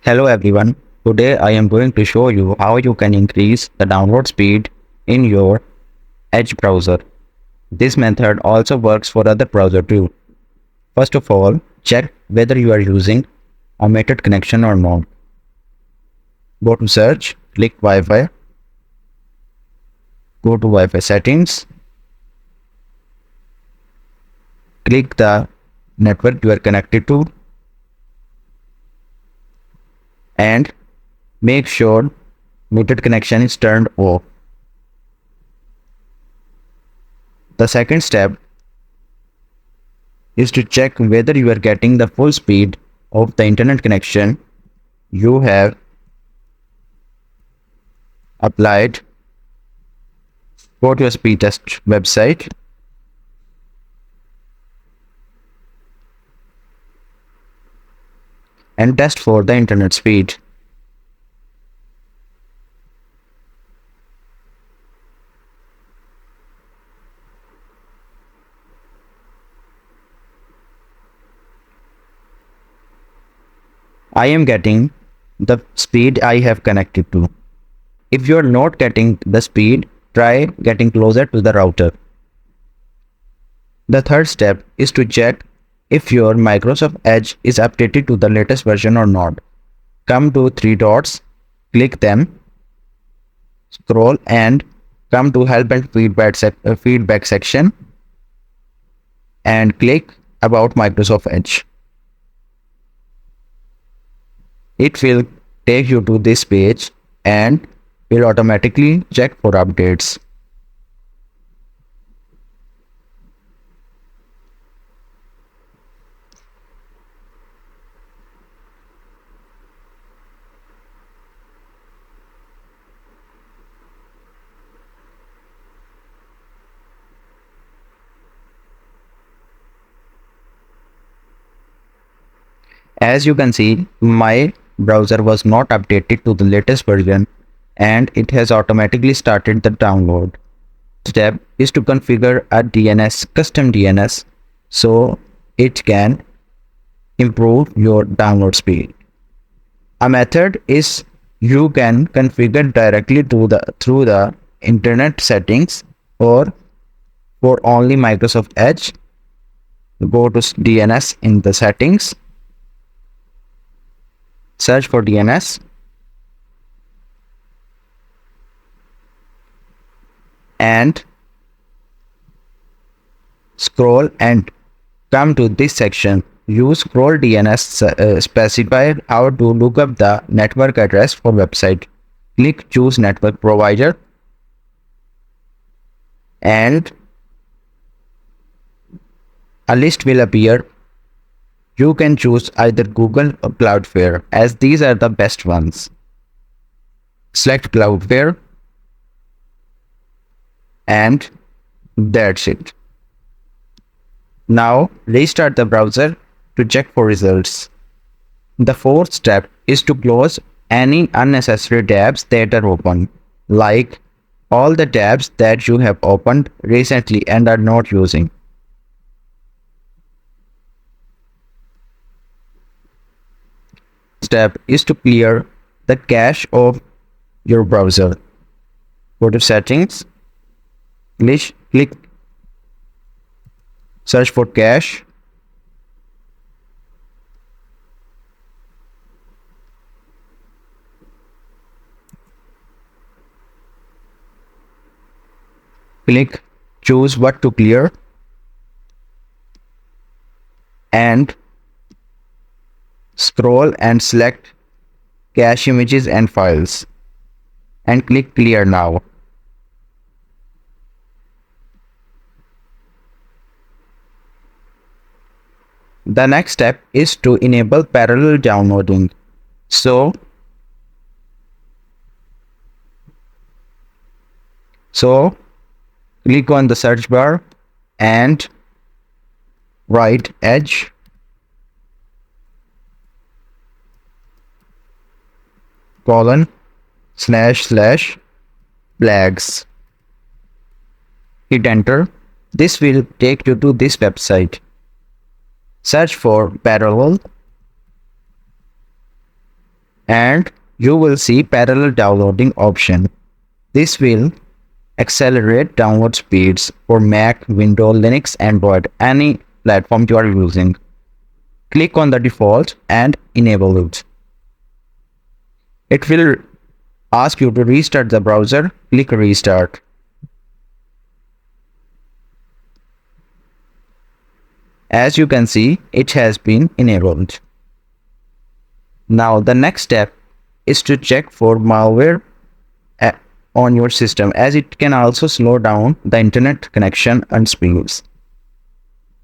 Hello everyone. Today I am going to show you how you can increase the download speed in your Edge browser. This method also works for other browser too. First of all, check whether you are using a automated connection or not. Go to search, click Wi-Fi, go to Wi-Fi settings, click the network you are connected to and make sure muted connection is turned off. The second step is to check whether you are getting the full speed of the internet connection you have applied. Go to a speed test website and test for the internet speed. I am getting the speed I have connected to. If you are not getting the speed, try getting closer to the router. The third step is to check if your Microsoft Edge is updated to the latest version or not. Come to three dots, click them, scroll and come to help and feedback section and click about Microsoft Edge. It will take you to this page and will automatically check for updates. As you can see, my browser was not updated to the latest version and it has automatically started the download. Step is to configure a custom DNS so it can improve your download speed. A method is you can configure directly through the internet settings or for only Microsoft Edge. Go to DNS in the settings, search for DNS and scroll and come to this section. Use scroll DNS specify how to look up the network address for website. Click choose network provider and a list will appear. You can choose either Google or Cloudflare as these are the best ones. Select Cloudflare and that's it. Now restart the browser to check for results. The fourth step is to close any unnecessary tabs that are open, like all the tabs that you have opened recently and are not using. Step is to clear the cache of your browser. Go to settings, click search for cache, click choose what to clear and scroll and select cache images and files and click clear now. The next step is to enable parallel downloading. So click on the search bar and write Edge //flags. Hit enter. This will take you to this website. Search for parallel and you will see parallel downloading option. This will accelerate download speeds for Mac, Windows, Linux, Android, any platform you are using. Click on the default and enable it. It will ask you to restart the browser. Click restart. As you can see, it has been enabled. Now the next step is to check for malware on your system, as it can also slow down the internet connection and speeds.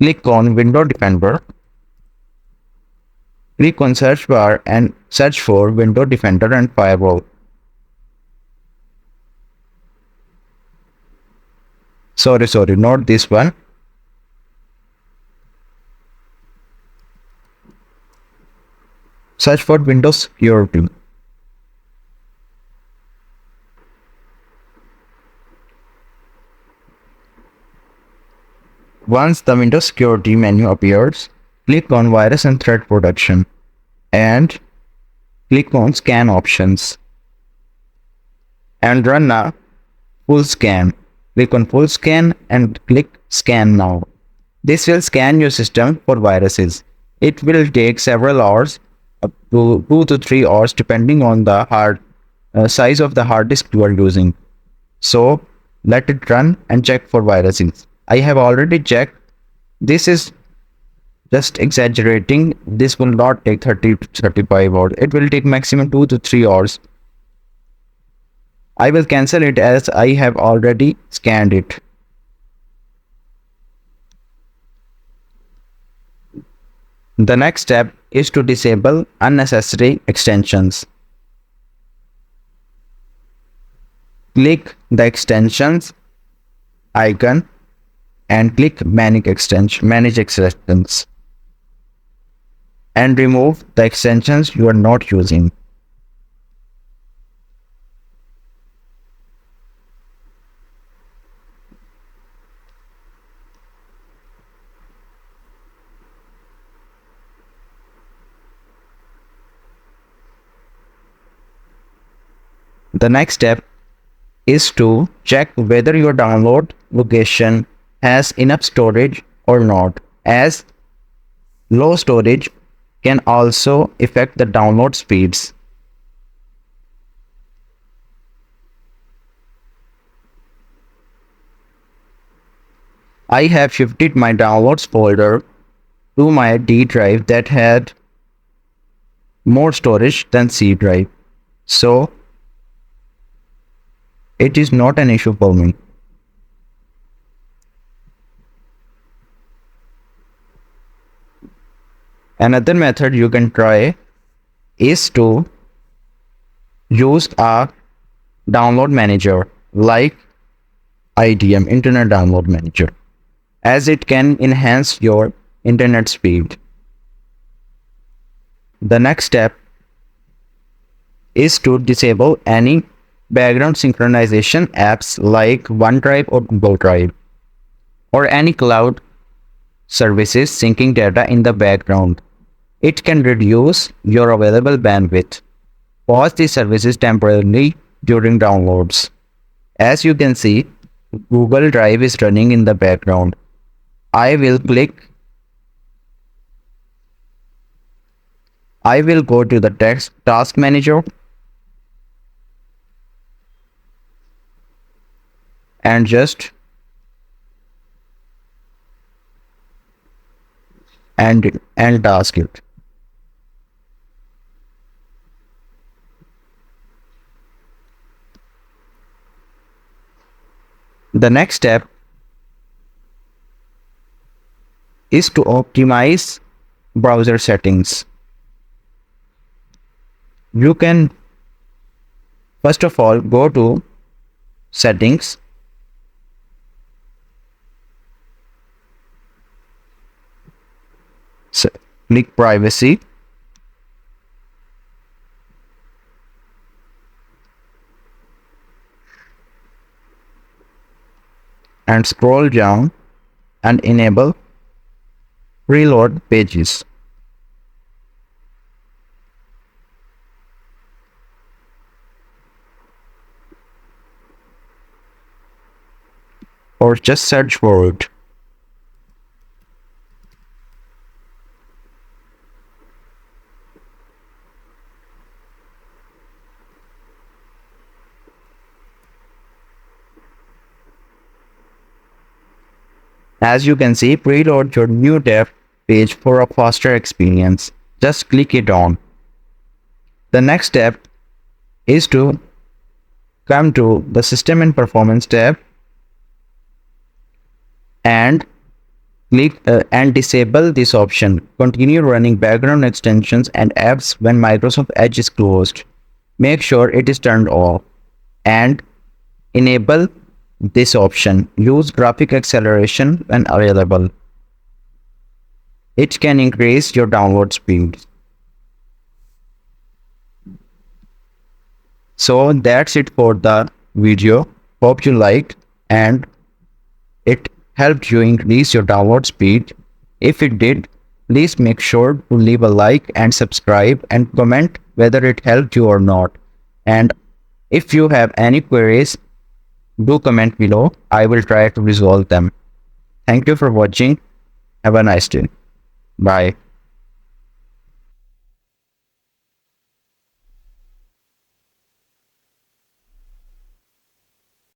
Click on Window Defender. Click on search bar and search for Window Defender and Firewall. Sorry, not this one. Search for Windows Security. Once the Windows Security menu appears, click on Virus and Threat Protection and click on Scan options and run a full scan. Click on Full Scan and click Scan Now. This will scan your system for viruses. It will take several hours, up to 2 to 3 hours, depending on the size of the hard disk you are using. So let it run and check for viruses. I have already checked. This is just exaggerating. This will not take 30 to 35 hours. It will take maximum 2 to 3 hours. I will cancel it as I have already scanned it. The next step is to disable unnecessary extensions. Click the extensions icon and click Manage Extensions and remove the extensions you are not using. The next step is to check whether your download location has enough storage or not, as low storage can also affect the download speeds. I have shifted my downloads folder to my D drive that had more storage than C drive, so it is not an issue for me. Another method you can try is to use a download manager like IDM, Internet Download Manager, as it can enhance your internet speed. The next step is to disable any background synchronization apps like OneDrive or Google Drive, or any cloud services syncing data in the background. It can reduce your available bandwidth. Pause these services temporarily during downloads. As you can see, Google Drive is running in the background. I will go to the task manager and just end task it. The next step is to optimize browser settings. You can first of all go to Settings, click Privacy, and scroll down and enable Preload Pages. or just search for it. As you can see, preload your new dev page for a faster experience. Just click it on. The next step is to come to the System and Performance tab and click and disable this option. Continue running background extensions and apps when Microsoft Edge is closed. Make sure it is turned off and enable this option. Use graphic acceleration when available. It can increase your download speed. So that's it for the video. Hope you liked and it helped you increase your download speed. If it did, please make sure to leave a like and subscribe and comment whether it helped you or not. And if you have any queries, do comment below. I will try to resolve them. Thank you for watching. Have a nice day. Bye.